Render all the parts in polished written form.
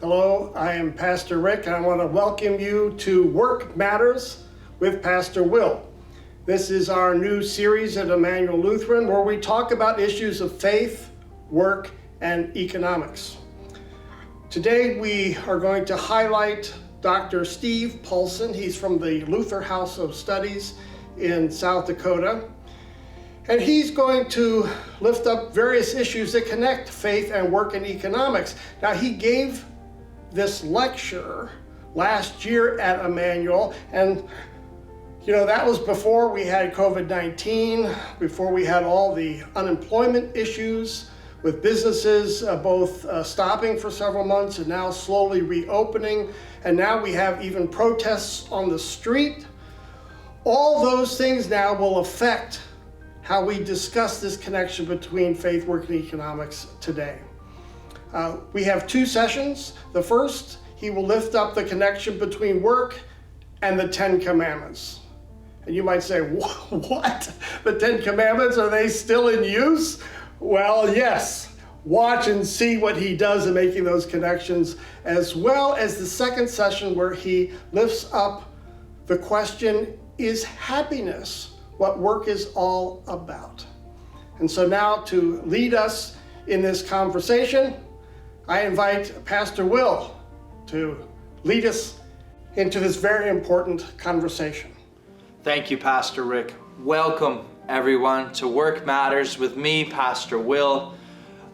Hello, I am Pastor Rick, and I want to welcome you to Work Matters with Pastor Will. This is our new series at Emmanuel Lutheran where we talk about issues of faith, work, and economics. Today we are going to highlight Dr. Steve Paulson. He's from the Lutheran House of Studies in South Dakota. And he's going to lift up various issues that connect faith and work and economics. Now, he gave this lecture last year at Emmanuel, and that was before we had COVID-19, before we had all the unemployment issues with businesses both stopping for several months and now slowly reopening, and now we have even protests on the street. All those things now will affect how we discuss this connection between faith, work, and economics today. We have two sessions. The first, he will lift up the connection between work and the 10 Commandments. And you might say, what? The 10 Commandments, are they still in use? Well, yes. Watch and see what he does in making those connections, as well as the second session where he lifts up the question, is happiness what work is all about? And so now to lead us in this conversation, I invite Pastor Will to lead us into this very important conversation. Thank you, Pastor Rick. Welcome, everyone, to Work Matters with me, Pastor Will.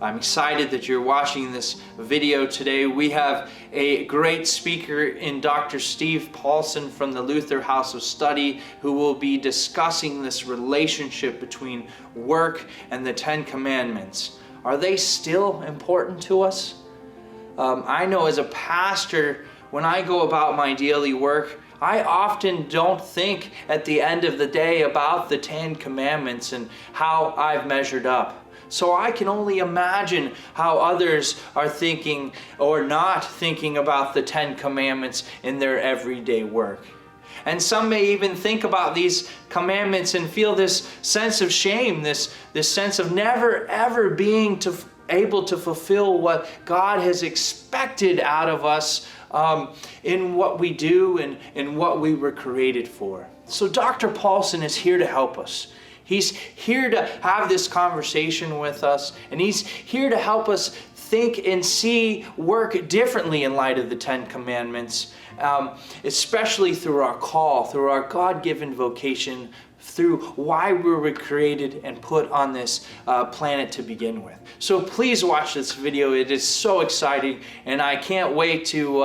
I'm excited that you're watching this video today. We have a great speaker in Dr. Steve Paulson from the Lutheran House of Study who will be discussing this relationship between work and the 10 Commandments. Are they still important to us? I know as a pastor, when I go about my daily work, I often don't think at the end of the day about the 10 Commandments and how I've measured up. So I can only imagine how others are thinking or not thinking about the 10 Commandments in their everyday work. And some may even think about these commandments and feel this sense of shame, this sense of never ever being able to fulfill what God has expected out of us in what we do and in what we were created for. So Dr. Paulson is here to help us. He's here to have this conversation with us, and he's here to help us think and see work differently in light of the 10 Commandments, especially through our call, through our God-given vocation, through why we were created and put on this planet to begin with. So please watch this video. It is so exciting, and I can't wait to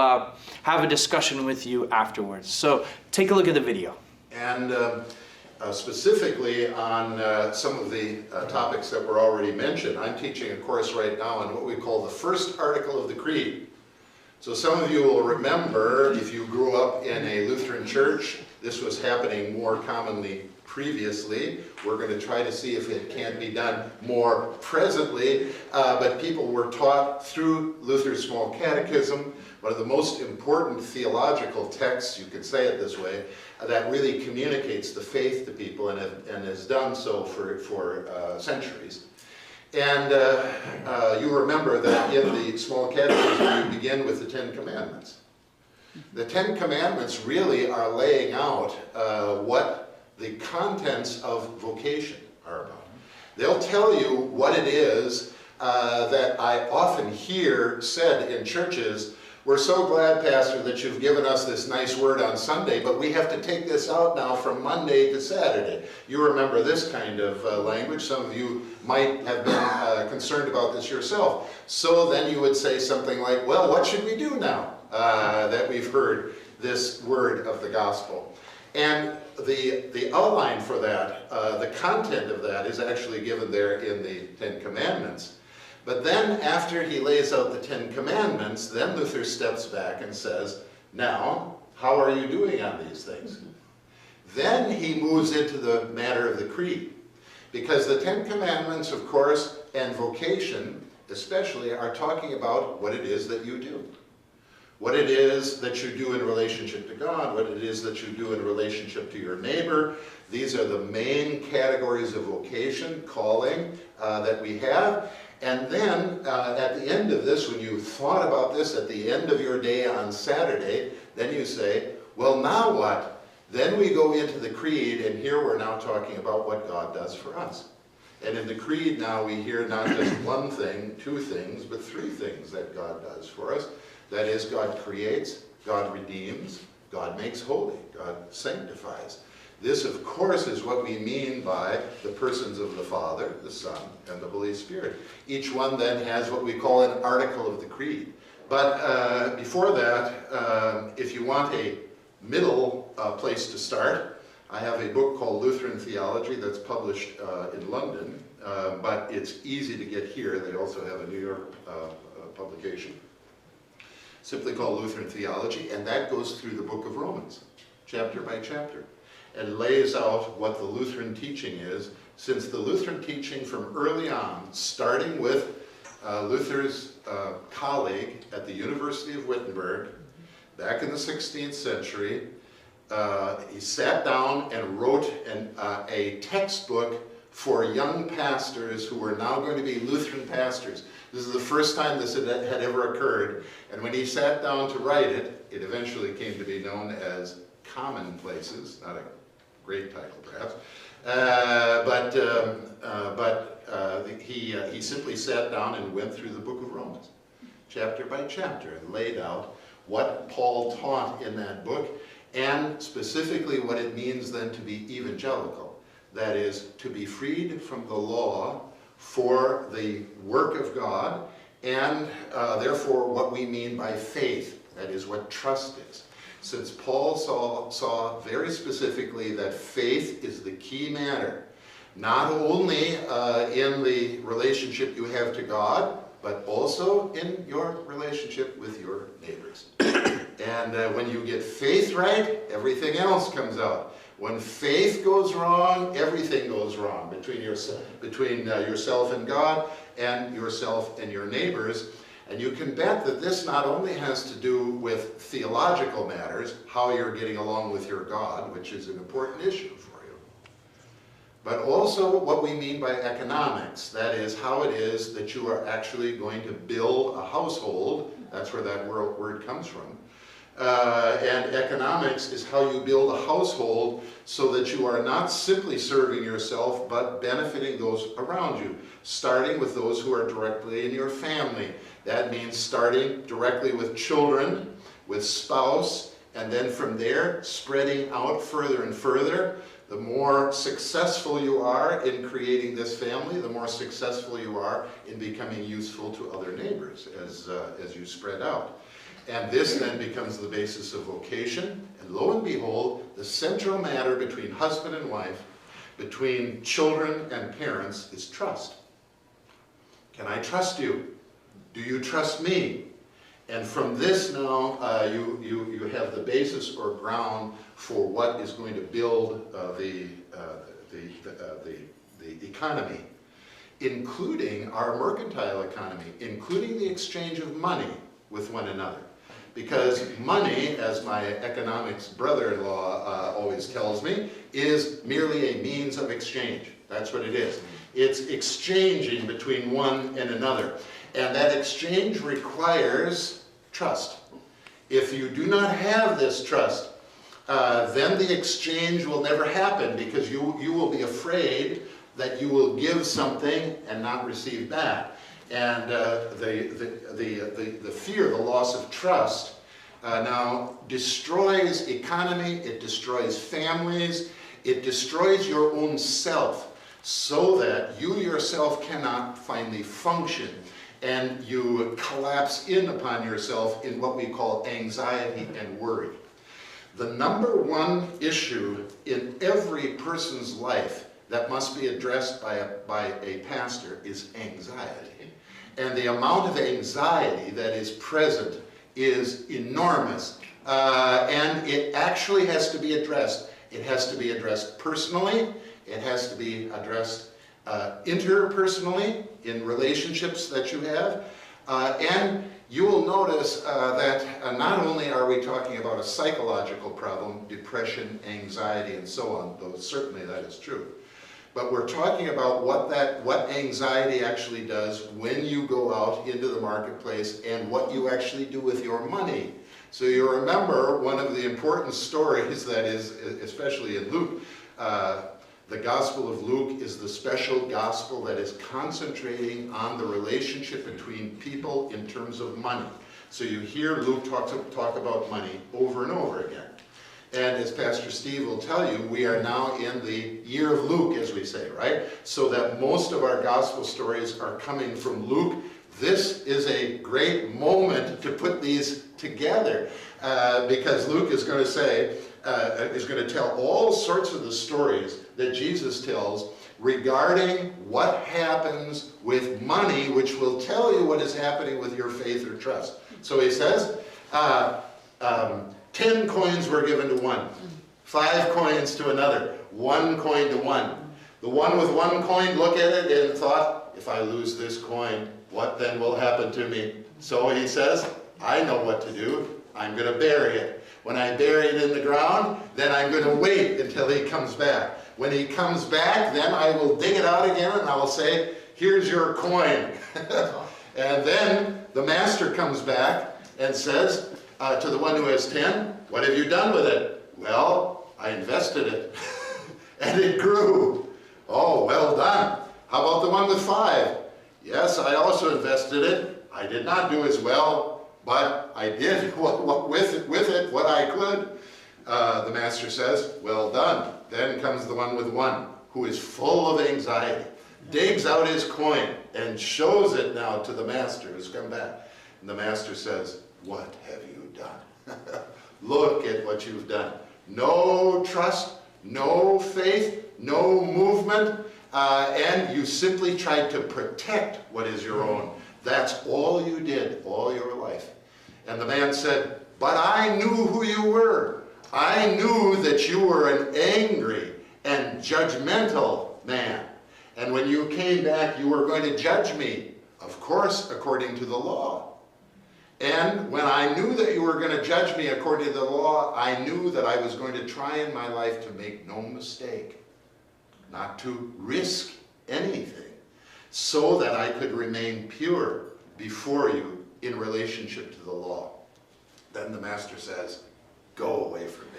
have a discussion with you afterwards. So take a look at the video. And specifically on some of the topics that were already mentioned, I'm teaching a course right now on what we call the first article of the Creed. So some of you will remember, if you grew up in a Lutheran church, this was happening more commonly previously. We're going to try to see if it can be done more presently, but people were taught through Luther's Small Catechism, one of the most important theological texts, you could say it this way, that really communicates the faith to people and has done so for centuries. And you remember that in the Small Catechism you begin with the 10 Commandments. The 10 Commandments really are laying out what the contents of vocation are about. They'll tell you what it is that I often hear said in churches. We're so glad, Pastor, that you've given us this nice word on Sunday, but we have to take this out now from Monday to Saturday. You remember this kind of language. Some of you might have been concerned about this yourself. So then you would say something like, well, what should we do now that we've heard this word of the gospel? And the outline for that, the content of that is actually given there in the 10 Commandments. But then after he lays out the 10 Commandments, then Luther steps back and says, now, how are you doing on these things? Then he moves into the matter of the Creed. Because the 10 Commandments, of course, and vocation especially, are talking about what it is that you do. What it is that you do in relationship to God, what it is that you do in relationship to your neighbor. These are the main categories of vocation, calling, that we have. And then at the end of this, when you thought about this at the end of your day on Saturday, then you say, well, now what? Then we go into the creed, and here we're now talking about what God does for us. And in the creed now we hear not just one thing, two things, but three things that God does for us. That is, God creates, God redeems, God makes holy, God sanctifies. This, of course, is what we mean by the persons of the Father, the Son, and the Holy Spirit. Each one then has what we call an article of the creed. But before that, if you want a middle place to start, I have a book called Lutheran Theology that's published in London, but it's easy to get here. They also have a New York publication, simply called Lutheran Theology, and that goes through the book of Romans, chapter by chapter, and lays out what the Lutheran teaching is, since the Lutheran teaching from early on, starting with Luther's colleague at the University of Wittenberg, back in the 16th century, he sat down and wrote a textbook for young pastors who were now going to be Lutheran pastors. This is the first time this had ever occurred, and when he sat down to write it, it eventually came to be known as Commonplaces, not a great title perhaps, he simply sat down and went through the book of Romans, chapter by chapter, and laid out what Paul taught in that book, and specifically what it means then to be evangelical. That is, to be freed from the law for the work of God, and therefore what we mean by faith, that is what trust is. Since Paul saw very specifically that faith is the key matter, not only in the relationship you have to God, but also in your relationship with your neighbors. And when you get faith right, everything else comes out. When faith goes wrong, everything goes wrong between yourself and God, and yourself and your neighbors. And you can bet that this not only has to do with theological matters, how you're getting along with your God, which is an important issue for you, but also what we mean by economics. That is, how it is that you are actually going to build a household. That's where that word comes from. And economics is how you build a household so that you are not simply serving yourself, but benefiting those around you, starting with those who are directly in your family. That means starting directly with children, with spouse, and then from there spreading out further and further. The more successful you are in creating this family, the more successful you are in becoming useful to other neighbors as you spread out. And this then becomes the basis of vocation. And lo and behold, the central matter between husband and wife, between children and parents, is trust. Can I trust you? Do you trust me? And from this now, you have the basis or ground for what is going to build the economy, including our mercantile economy, including the exchange of money with one another. Because money, as my economics brother-in-law always tells me, is merely a means of exchange. That's what it is. It's exchanging between one and another. And that exchange requires trust. If you do not have this trust, then the exchange will never happen, because you will be afraid that you will give something and not receive back. And the fear, the loss of trust, now destroys economy, it destroys families, it destroys your own self, so that you yourself cannot finally function, and you collapse in upon yourself in what we call anxiety and worry. The number one issue in every person's life that must be addressed by a pastor is anxiety. And the amount of anxiety that is present is enormous. And it actually has to be addressed. It has to be addressed personally. It has to be addressed interpersonally in relationships that you have. And you will notice that not only are we talking about a psychological problem, depression, anxiety, and so on, though certainly that is true, But we're talking about what anxiety actually does when you go out into the marketplace and what you actually do with your money. So you remember one of the important stories that is, especially in Luke, the Gospel of Luke is the special gospel that is concentrating on the relationship between people in terms of money. So you hear Luke talk about money over and over again. And as Pastor Steve will tell you, we are now in the year of Luke, as we say, right? So that most of our gospel stories are coming from Luke. This is a great moment to put these together because Luke is going to say, is going to tell all sorts of the stories that Jesus tells regarding what happens with money, which will tell you what is happening with your faith or trust. So he says, 10 coins were given to one, 5 coins to another, 1 coin to one. The one with 1 coin looked at it and thought, if I lose this coin, what then will happen to me? So he says, I know what to do. I'm going to bury it. When I bury it in the ground, then I'm going to wait until he comes back. When he comes back, then I will dig it out again and I will say, here's your coin. And then the master comes back and says to the one who has 10, what have you done with it? Well, I invested it and it grew. Oh, well done. How about the one with 5? Yes, I also invested it. I did not do as well, but I did with it what I could. The master says, well done. Then comes the one with 1, who is full of anxiety, digs out his coin and shows it now to the master who's come back. And the master says, what have you done? Look at what you've done. No trust, no faith, no movement, and you simply tried to protect what is your own. That's all you did all your life. And the man said, but I knew who you were. I knew that you were an angry and judgmental man. And when you came back, you were going to judge me, of course, according to the law. And when I knew that you were going to judge me according to the law, I knew that I was going to try in my life to make no mistake, not to risk anything, so that I could remain pure before you in relationship to the law. Then the master says, go away from me.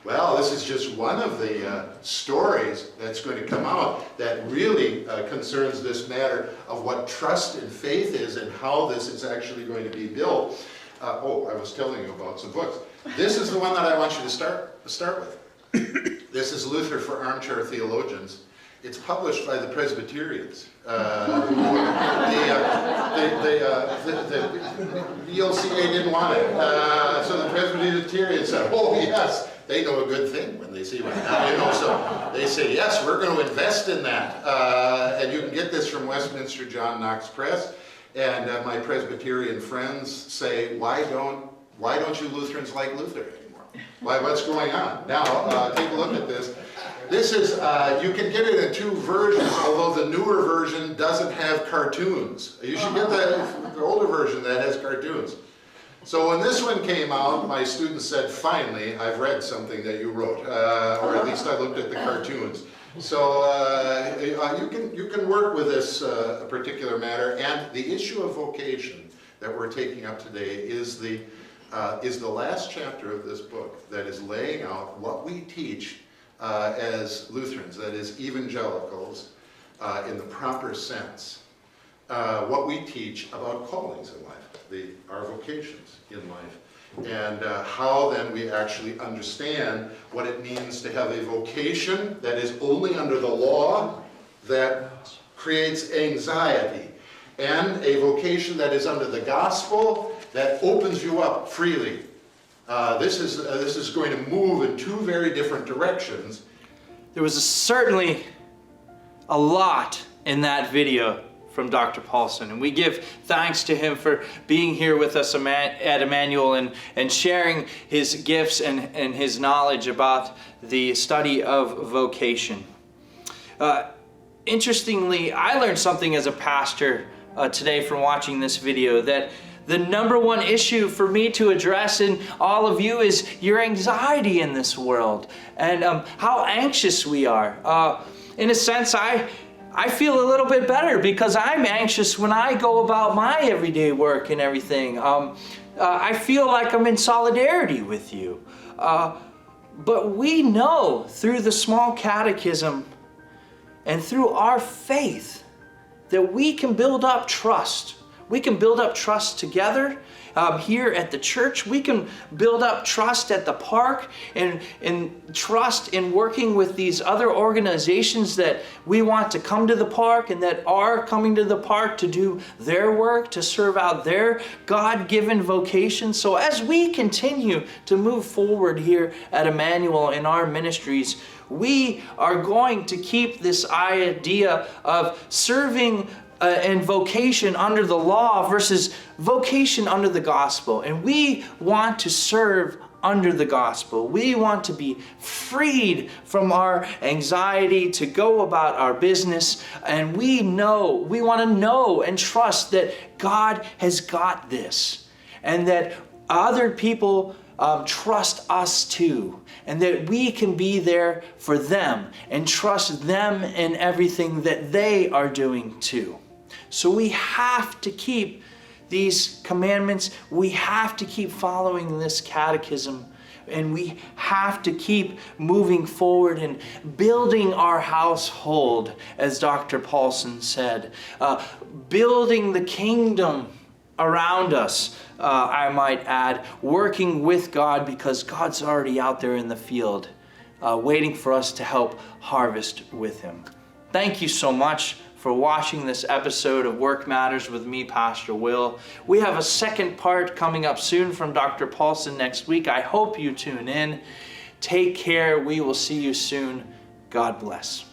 Well, this is just one of the stories that's going to come out that really concerns this matter of what trust and faith is and how this is actually going to be built. Oh, I was telling you about some books. This is the one that I want you to start with. This is Luther for Armchair Theologians. It's published by the Presbyterians. The ELCA didn't want it. So the Presbyterians said, oh yes, they know a good thing when they see one. Now, so they say, yes, we're going to invest in that. And you can get this from Westminster John Knox Press. And my Presbyterian friends say, why don't you Lutherans like Luther anymore? What's going on? Now, take a look at this. This is, you can get it in 2 versions, although the newer version doesn't have cartoons. You should get the older version that has cartoons. So when this one came out, my students said, finally, I've read something that you wrote, or at least I looked at the cartoons. So you can work with this particular matter, and the issue of vocation that we're taking up today is the last chapter of this book that is laying out what we teach as Lutherans, that is evangelicals, in the proper sense, what we teach about callings in life, our vocations in life, and how then we actually understand what it means to have a vocation that is only under the law that creates anxiety, and a vocation that is under the gospel that opens you up freely. This is going to move in 2 very different directions. There was certainly a lot in that video from Dr. Paulson, and we give thanks to him for being here with us at Emmanuel and sharing his gifts and his knowledge about the study of vocation. Interestingly, I learned something as a pastor today from watching this video, that the number one issue for me to address in all of you is your anxiety in this world and how anxious we are. In a sense, I feel a little bit better because I'm anxious when I go about my everyday work and everything. I feel like I'm in solidarity with you. But we know through the small catechism and through our faith that we can build up trust. We can build up trust together here at the church. We can build up trust at the park and trust in working with these other organizations that we want to come to the park and that are coming to the park to do their work, to serve out their God-given vocation. So as we continue to move forward here at Emmanuel in our ministries, we are going to keep this idea of serving and vocation under the law versus vocation under the gospel. And we want to serve under the gospel. We want to be freed from our anxiety to go about our business. And we want to know and trust that God has got this and that other people trust us too, and that we can be there for them and trust them in everything that they are doing too. So we have to keep these commandments, we have to keep following this catechism, and we have to keep moving forward and building our household, as Dr. Paulson said, building the kingdom around us, I might add, working with God because God's already out there in the field, waiting for us to help harvest with Him. Thank you so much for watching this episode of Work Matters with me, Pastor Will. We have a second part coming up soon from Dr. Paulson next week. I hope you tune in. Take care. We will see you soon. God bless.